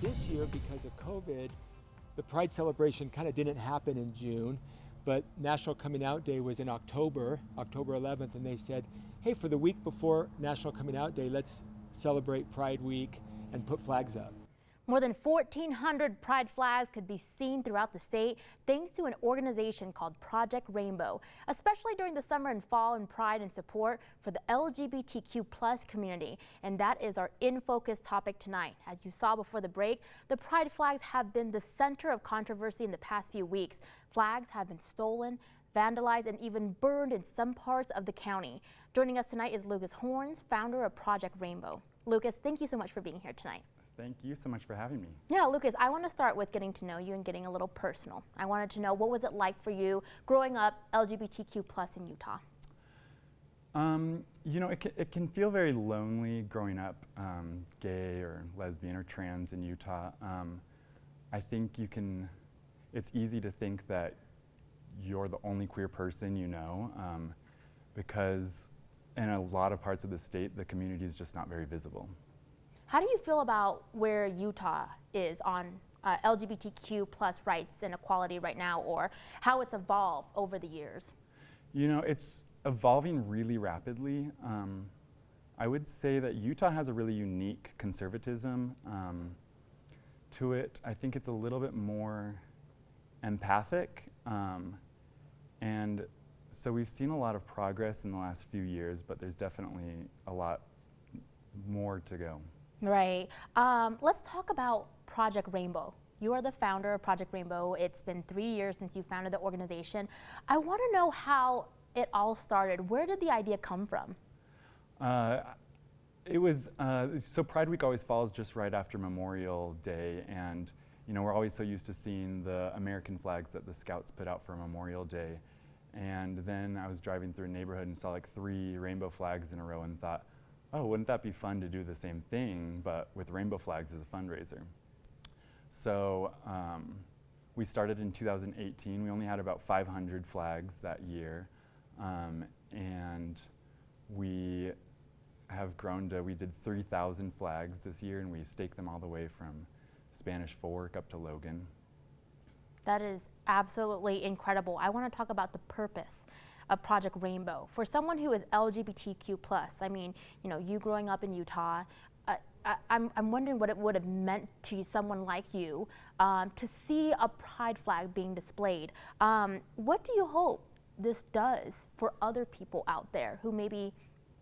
this year, because of COVID, the Pride celebration kind of didn't happen in June, but National Coming Out Day was in October 11th, and they said, hey, for the week before National Coming Out Day, let's celebrate Pride Week and put flags up. More than 1,400 Pride flags could be seen throughout the state thanks to an organization called Project Rainbow, especially during the summer and fall in pride and support for the LGBTQ+ community. And that is our In Focus topic tonight. As you saw before the break, the Pride flags have been the center of controversy in the past few weeks. Flags have been stolen, vandalized, and even burned in some parts of the county. Joining us tonight is Lucas Horns, founder of Project Rainbow. Lucas, thank you so much for being here tonight. Thank you so much for having me. Yeah, Lucas, I want to start with getting to know you and getting a little personal. I wanted to know, what was it like for you growing up LGBTQ+ in Utah? You know, it can feel very lonely growing up gay or lesbian or trans in Utah. I think it's easy to think that you're the only queer person you know, because in a lot of parts of the state, the community is just not very visible. How do you feel about where Utah is on LGBTQ+ rights and equality right now, or how it's evolved over the years? You know, it's evolving really rapidly. I would say that Utah has a really unique conservatism to it. I think it's a little bit more empathic, and so we've seen a lot of progress in the last few years, but there's definitely a lot more to go. Right. Let's talk about Project Rainbow. You are the founder of Project Rainbow. It's been 3 years since you founded the organization. I want to know how it all started. Where did the idea come from? It was, so Pride Week always falls just right after Memorial Day, and you know, we're always so used to seeing the American flags that the Scouts put out for Memorial Day. And then I was driving through a neighborhood and saw like 3 rainbow flags in a row and thought, oh, wouldn't that be fun to do the same thing, but with rainbow flags as a fundraiser? So we started in 2018. We only had about 500 flags that year. And we have grown to, we did 3,000 flags this year, and we staked them all the way from Spanish Fork up to Logan. That is absolutely incredible. I want to talk about the purpose of Project Rainbow. For someone who is LGBTQ+, I mean, you know, you growing up in Utah, I'm wondering what it would have meant to someone like you to see a pride flag being displayed. What do you hope this does for other people out there who maybe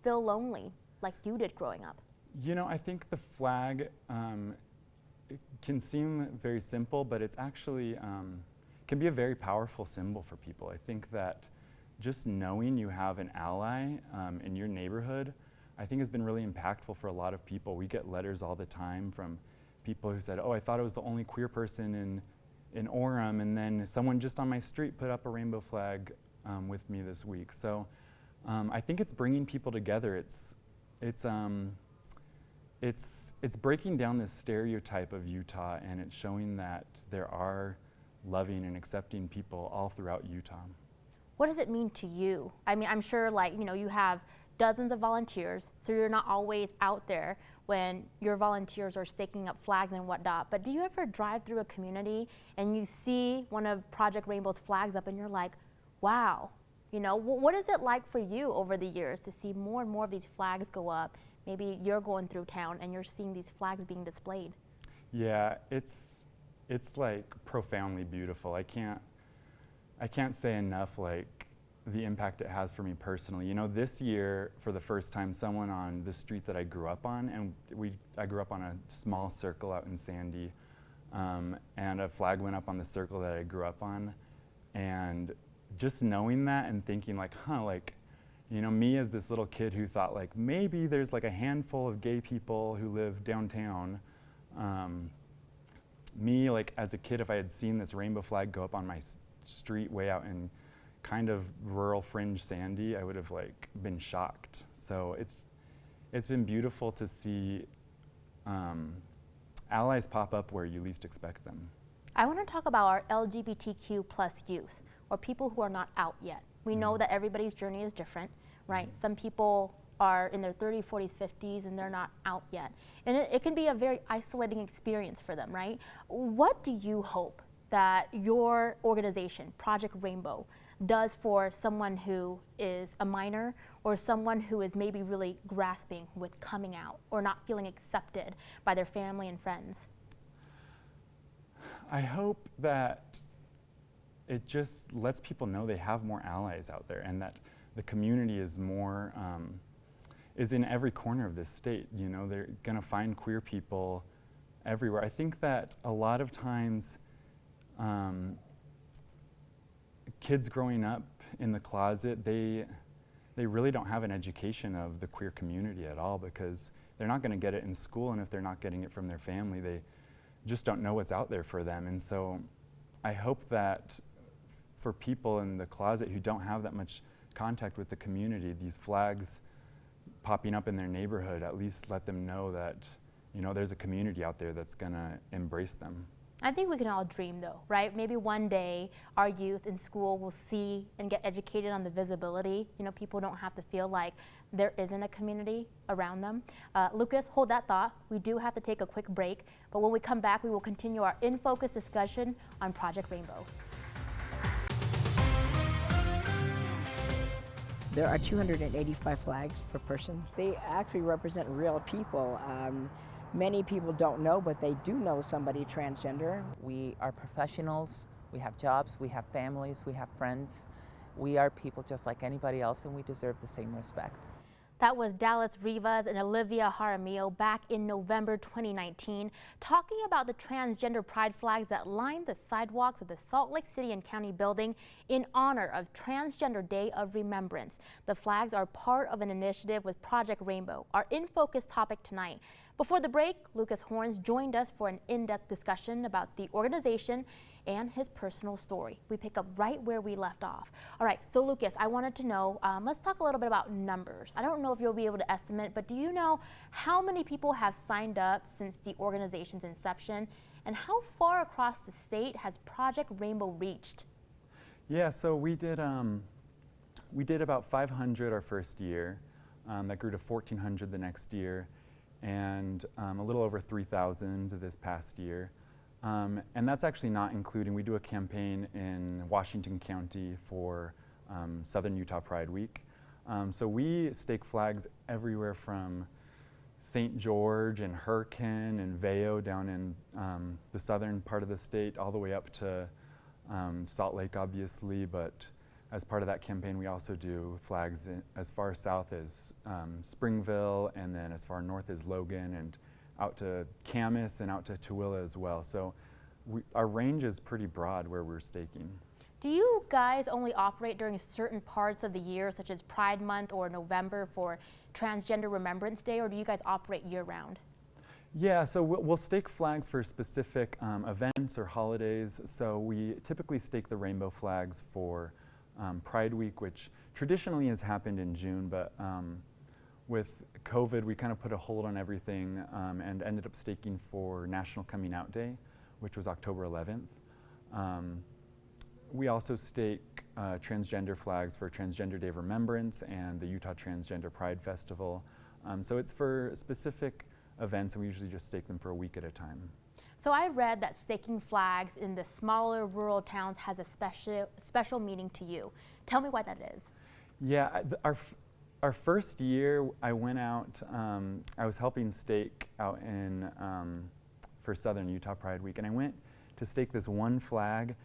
feel lonely like you did growing up? You know, I think the flag it can seem very simple, but it's actually can be a very powerful symbol for people. I think that just knowing you have an ally in your neighborhood, I think has been really impactful for a lot of people. We get letters all the time from people who said, oh, I thought I was the only queer person in Orem, and then someone just on my street put up a rainbow flag with me this week. So I think it's bringing people together. It's breaking down this stereotype of Utah, and it's showing that there are loving and accepting people all throughout Utah. What does it mean to you? I mean, I'm sure, like, you know, you have dozens of volunteers, so you're not always out there when your volunteers are staking up flags and whatnot. But do you ever drive through a community and you see one of Project Rainbow's flags up and you're like, wow, you know, what is it like for you over the years to see more and more of these flags go up? Maybe you're going through town and you're seeing these flags being displayed. Yeah, it's like profoundly beautiful. I can't say enough like the impact it has for me personally. You know, this year, for the first time, someone on the street that I grew up on, and I grew up on a small circle out in Sandy, and a flag went up on the circle that I grew up on, and just knowing that and thinking like, huh, like, you know, me as this little kid who thought like maybe there's like a handful of gay people who live downtown. Me, like as a kid, if I had seen this rainbow flag go up on my street way out in kind of rural fringe Sandy, I would have like been shocked. So it's been beautiful to see allies pop up where you least expect them. I want to talk about our LGBTQ+ youth, or people who are not out yet. We know that everybody's journey is different, right? Some people are in their 30s, 40s, 50s, and they're not out yet. And it can be a very isolating experience for them, right? What do you hope that your organization, Project Rainbow, does for someone who is a minor or someone who is maybe really grasping with coming out or not feeling accepted by their family and friends? I hope that it just lets people know they have more allies out there and that the community is more, is in every corner of this state. You know, they're gonna find queer people everywhere. I think that a lot of times kids growing up in the closet, they really don't have an education of the queer community at all, because they're not gonna get it in school, and if they're not getting it from their family, they just don't know what's out there for them. And so I hope that for people in the closet who don't have that much contact with the community, these flags popping up in their neighborhood at least let them know that, you know, there's a community out there that's gonna embrace them. I think we can all dream though, right? Maybe one day our youth in school will see and get educated on the visibility. You know, people don't have to feel like there isn't a community around them. Lucas, hold that thought. We do have to take a quick break, but when we come back, we will continue our In Focus discussion on Project Rainbow. There are 285 flags per person. They actually represent real people. Many people don't know, but they do know somebody transgender. We are professionals, we have jobs, we have families, we have friends. We are people just like anybody else, and we deserve the same respect. That was Dallas Rivas and Olivia Jaramillo back in November 2019, talking about the transgender pride flags that lined the sidewalks of the Salt Lake City and County building in honor of Transgender Day of Remembrance. The flags are part of an initiative with Project Rainbow, our In Focus topic tonight. Before the break, Lucas Horns joined us for an in-depth discussion about the organization and his personal story. We pick up right where we left off. All right, so Lucas, I wanted to know, let's talk a little bit about numbers. I don't know if you'll be able to estimate, but do you know how many people have signed up since the organization's inception, and how far across the state has Project Rainbow reached? Yeah, so we did about 500 our first year. That grew to 1,400 the next year, and a little over 3,000 this past year. And that's actually not including, we do a campaign in Washington County for Southern Utah Pride Week. So we stake flags everywhere from St. George and Hurricane and Vail down in the southern part of the state, all the way up to Salt Lake, obviously. But as part of that campaign, we also do flags as far south as Springville, and then as far north as Logan, and out to Camas and out to Tooele as well. So our range is pretty broad where we're staking. Do you guys only operate during certain parts of the year, such as Pride Month or November for Transgender Remembrance Day, or do you guys operate year-round? Yeah, so we'll stake flags for specific events or holidays. So we typically stake the rainbow flags for Pride Week, which traditionally has happened in June, but with COVID, we kind of put a hold on everything and ended up staking for National Coming Out Day, which was October 11th. We also stake transgender flags for Transgender Day of Remembrance and the Utah Transgender Pride Festival. So it's for specific events, and we usually just stake them for a week at a time. So I read that staking flags in the smaller rural towns has a special meaning to you. Tell me why that is. Yeah, our first year, I went out, I was helping stake out in, for Southern Utah Pride Week, and I went to stake this one flag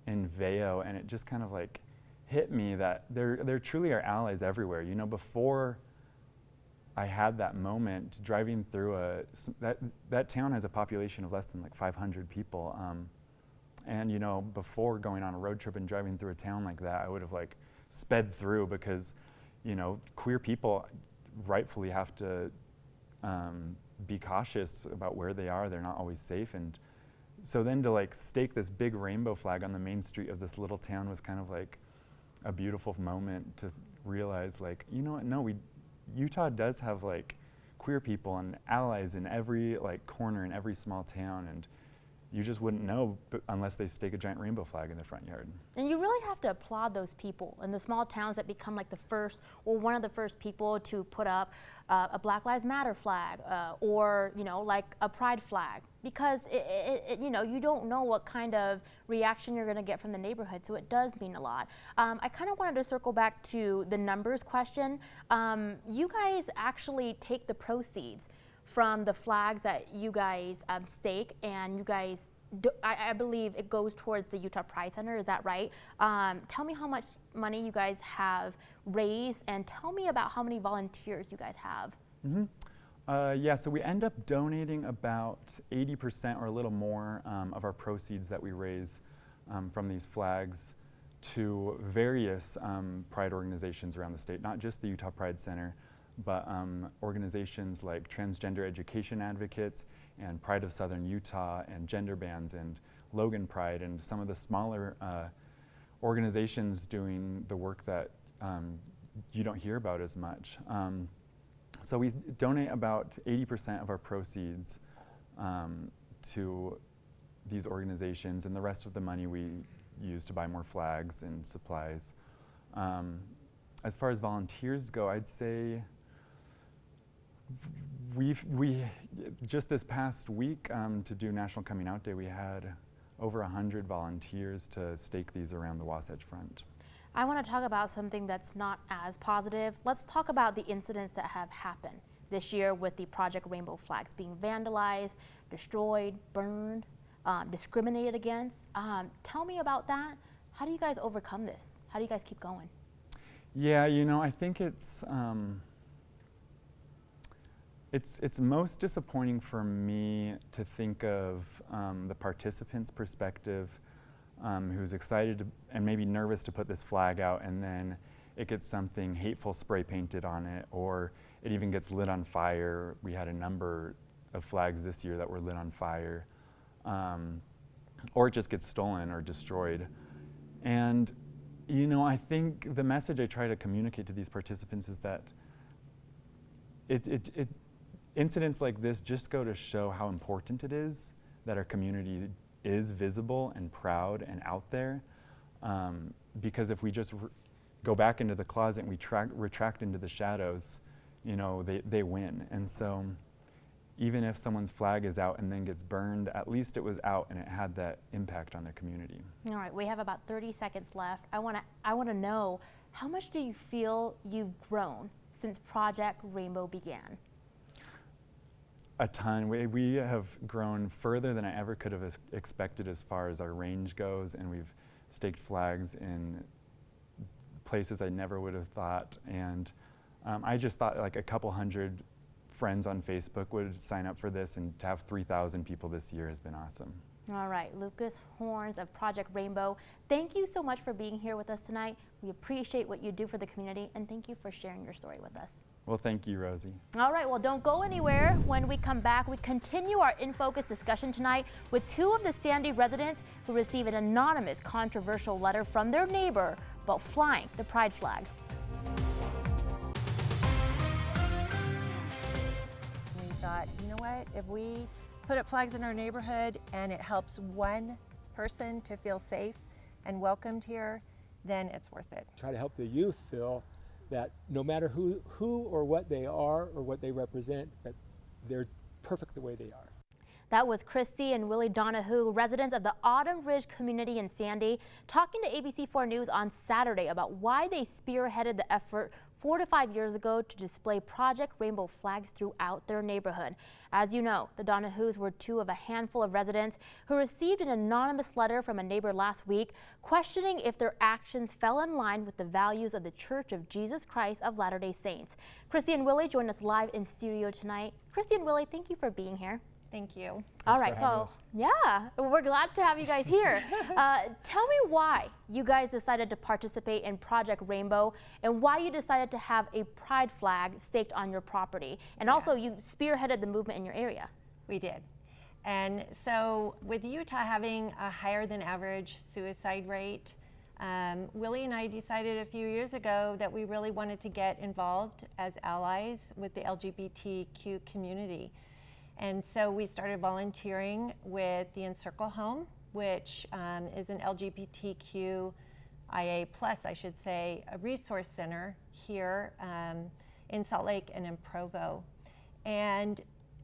in Vail, and it just kind of like hit me that there truly are allies everywhere. You know, before I had that moment driving through that town has a population of less than like 500 people. And you know, before going on a road trip and driving through a town like that, I would have like sped through, because you know, queer people rightfully have to be cautious about where they are. They're not always safe. And so then to like stake this big rainbow flag on the main street of this little town was kind of like a beautiful moment to realize, like, you know what, no, Utah does have like queer people and allies in every like corner in every small town. And you just wouldn't know unless they stake a giant rainbow flag in their front yard. And you really have to applaud those people in the small towns that become like the first or one of the first people to put up a Black Lives Matter flag or, you know, like a pride flag, because you know, you don't know what kind of reaction you're going to get from the neighborhood, so it does mean a lot. I kind of wanted to circle back to the numbers question. You guys actually take the proceeds from the flags that you guys stake, and you guys, I believe it goes towards the Utah Pride Center, is that right? Tell me how much money you guys have raised, and tell me about how many volunteers you guys have. Yeah, so we end up donating about 80% or a little more of our proceeds that we raise from these flags to various pride organizations around the state, not just the Utah Pride Center, but organizations like Transgender Education Advocates and Pride of Southern Utah and Gender Bands and Logan Pride and some of the smaller organizations doing the work that you don't hear about as much. So we donate about 80% of our proceeds to these organizations, and the rest of the money we use to buy more flags and supplies. As far as volunteers go, I'd say we just this past week to do National Coming Out Day, we had over 100 volunteers to stake these around the Wasatch Front. I want to talk about something that's not as positive. Let's talk about the incidents that have happened this year with the Project Rainbow flags being vandalized, destroyed, burned, discriminated against. Tell me about that. How do you guys overcome this? How do you guys keep going? Yeah, you know, I think it's most disappointing for me to think of the participant's perspective, who's excited to, and maybe nervous to put this flag out, and then it gets something hateful spray painted on it, or it even gets lit on fire. We had a number of flags this year that were lit on fire, or it just gets stolen or destroyed. And you know, I think the message I try to communicate to these participants is that incidents like this just go to show how important it is that our community is visible and proud and out there. Because if we just go back into the closet and we retract into the shadows, you know, they win. And so even if someone's flag is out and then gets burned, at least it was out and it had that impact on their community. All right, we have about 30 seconds left. I want to know, how much do you feel you've grown since Project Rainbow began? A ton. We have grown further than I ever could have expected as far as our range goes, and we've staked flags in places I never would have thought. And I just thought like a couple hundred friends on Facebook would sign up for this, and to have 3,000 people this year has been awesome. All right, Lucas Horns of Project Rainbow, thank you so much for being here with us tonight. We appreciate what you do for the community, and thank you for sharing your story with us. Well, thank you, Rosie. All right, well, don't go anywhere. When we come back, we continue our In Focus discussion tonight with two of the Sandy residents who receive an anonymous controversial letter from their neighbor about flying the pride flag. We thought, you know what, if we put up flags in our neighborhood and it helps one person to feel safe and welcomed here, then it's worth it. Try to help the youth feel that no matter who or what they are or what they represent, that they're perfect the way they are. That was Kristy and Willy Donahoo, residents of the Autumn Ridge community in Sandy, talking to ABC4 News on Saturday about why they spearheaded the effort 4 to 5 years ago to display Project Rainbow flags throughout their neighborhood. As you know, the Donahoos were two of a handful of residents who received an anonymous letter from a neighbor last week questioning if their actions fell in line with the values of the Church of Jesus Christ of Latter-day Saints. Kristy and Willie join us live in studio tonight. Kristy and Willie, thank you for being here. Thank you. All right, so yeah, we're glad to have you guys here. Tell me why you guys decided to participate in Project Rainbow and why you decided to have a pride flag staked on your property. And also you spearheaded the movement in your area. We did. And so with Utah having a higher than average suicide rate, Willie and I decided a few years ago that we really wanted to get involved as allies with the LGBTQ community. And so we started volunteering with the Encircle Home, which is an LGBTQIA+, I should say, a resource center here in Salt Lake and in Provo. And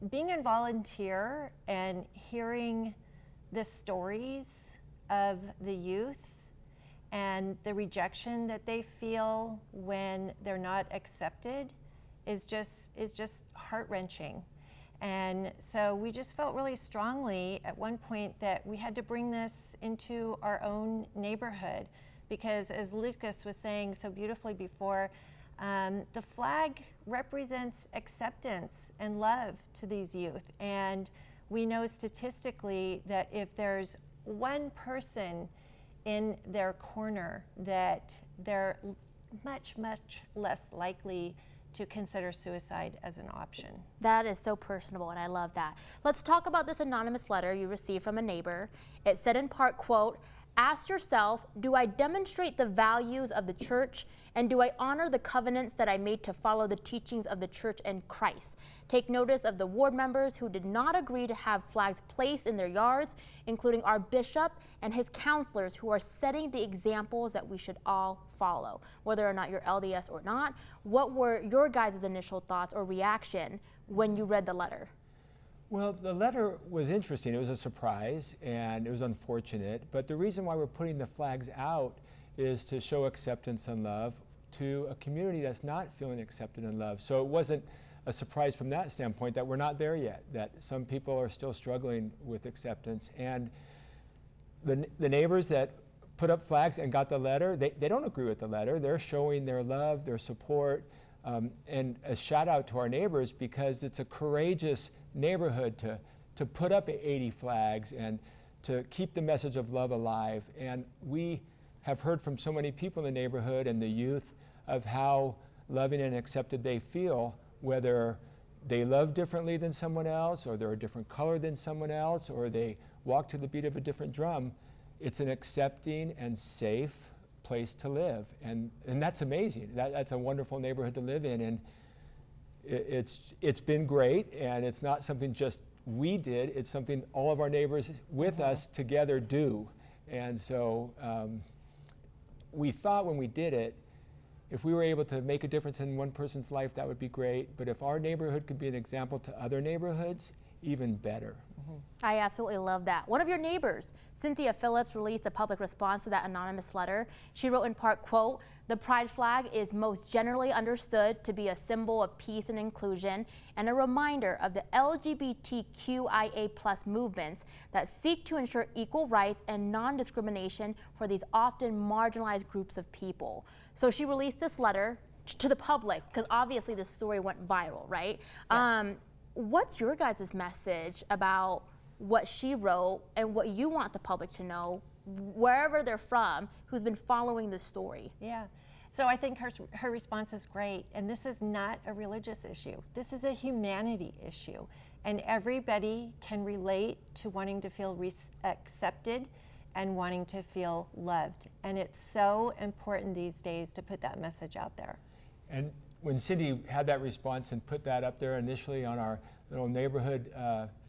being a volunteer and hearing the stories of the youth and the rejection that they feel when they're not accepted is just heart-wrenching. And so we just felt really strongly at one point that we had to bring this into our own neighborhood, because as Lucas was saying so beautifully before, the flag represents acceptance and love to these youth. And we know statistically that if there's one person in their corner, that they're much, much less likely to consider suicide as an option. That is so personable, and I love that. Let's talk about this anonymous letter you received from a neighbor. It said in part, quote, "Ask yourself, do I demonstrate the values of the church, and do I honor the covenants that I made to follow the teachings of the church and Christ? Take notice of the ward members who did not agree to have flags placed in their yards, including our bishop and his counselors who are setting the examples that we should all follow." Whether or not you're LDS or not, what were your guys' initial thoughts or reaction when you read the letter? Well, the letter was interesting. It was a surprise and it was unfortunate, but the reason why we're putting the flags out is to show acceptance and love to a community that's not feeling accepted and loved. So it wasn't a surprise from that standpoint that we're not there yet, that some people are still struggling with acceptance. And the neighbors that put up flags and got the letter, they don't agree with the letter. They're showing their love, their support, and a shout out to our neighbors, because it's a courageous neighborhood to put up 80 flags and to keep the message of love alive. And we have heard from so many people in the neighborhood and the youth of how loving and accepted they feel, whether they love differently than someone else, or they're a different color than someone else, or they walk to the beat of a different drum. It's an accepting and safe place to live, and that's amazing. That's a wonderful neighborhood to live in, and it's been great, and it's not something just we did, it's something all of our neighbors with us together do. And so we thought when we did it, if we were able to make a difference in one person's life, that would be great. But if our neighborhood could be an example to other neighborhoods, even better. I absolutely love that. One of your neighbors, Cynthia Phillips, released a public response to that anonymous letter. She wrote in part, quote, "The pride flag is most generally understood to be a symbol of peace and inclusion and a reminder of the LGBTQIA+ movements that seek to ensure equal rights and non-discrimination for these often marginalized groups of people." So she released this letter to the public because obviously this story went viral, right? Yes. What's your guys' message about what she wrote and what you want the public to know, wherever they're from, who's been following this story? Yeah. So I think her response is great. And this is not a religious issue. This is a humanity issue. And everybody can relate to wanting to feel accepted and wanting to feel loved. And it's so important these days to put that message out there. And when Cindy had that response and put that up there initially on our little neighborhood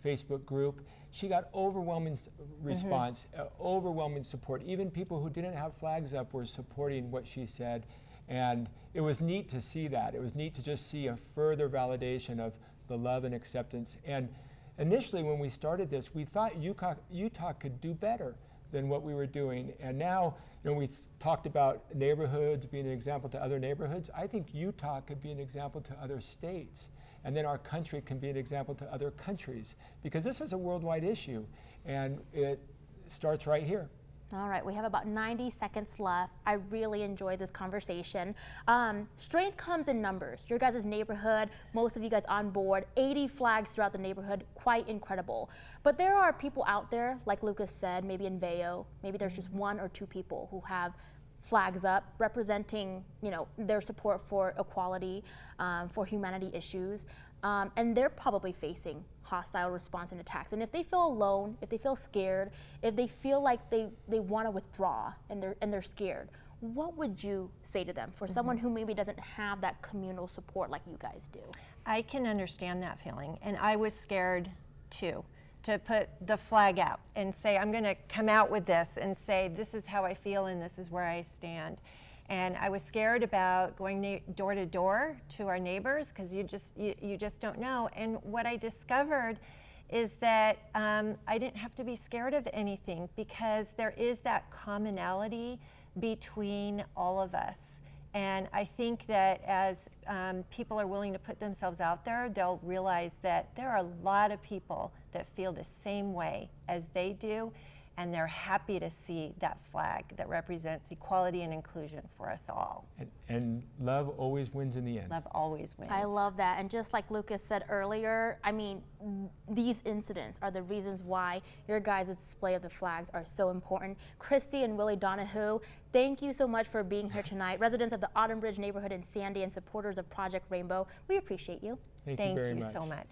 Facebook group, she got overwhelming response, overwhelming support. Even people who didn't have flags up were supporting what she said. And it was neat to see that. It was neat to just see a further validation of the love and acceptance. And initially when we started this, we thought Utah could do better than what we were doing. And now, we talked about neighborhoods being an example to other neighborhoods. I think Utah could be an example to other states. And then our country can be an example to other countries, because this is a worldwide issue, and it starts right here. All right, we have about 90 seconds left. I really enjoyed this conversation. Strength comes in numbers. Your guys' neighborhood, most of you guys on board, 80 flags throughout the neighborhood, quite incredible. But there are people out there, like Lucas said, maybe in Vail, maybe there's just one or two people who have flags up representing, their support for equality, for humanity issues, and they're probably facing hostile response and attacks. And if they feel alone, if they feel scared, if they feel like they want to withdraw and they're scared, what would you say to them for someone who maybe doesn't have that communal support like you guys do? I can understand that feeling, and I was scared too, to put the flag out and say, I'm going to come out with this and say, this is how I feel and this is where I stand. And I was scared about going door to door to our neighbors, because you just don't know. And what I discovered is that I didn't have to be scared of anything, because there is that commonality between all of us. And I think that as people are willing to put themselves out there, they'll realize that there are a lot of people that feel the same way as they do, and they're happy to see that flag that represents equality and inclusion for us all. And love always wins in the end. Love always wins. I love that. And just like Lucas said earlier, I mean, these incidents are the reasons why your guys' display of the flags are so important. Kristy and Willy Donahoo, thank you so much for being here tonight. Residents of the Autumn Ridge neighborhood in Sandy and supporters of Project Rainbow, we appreciate you. Thank you very much. Thank you so much.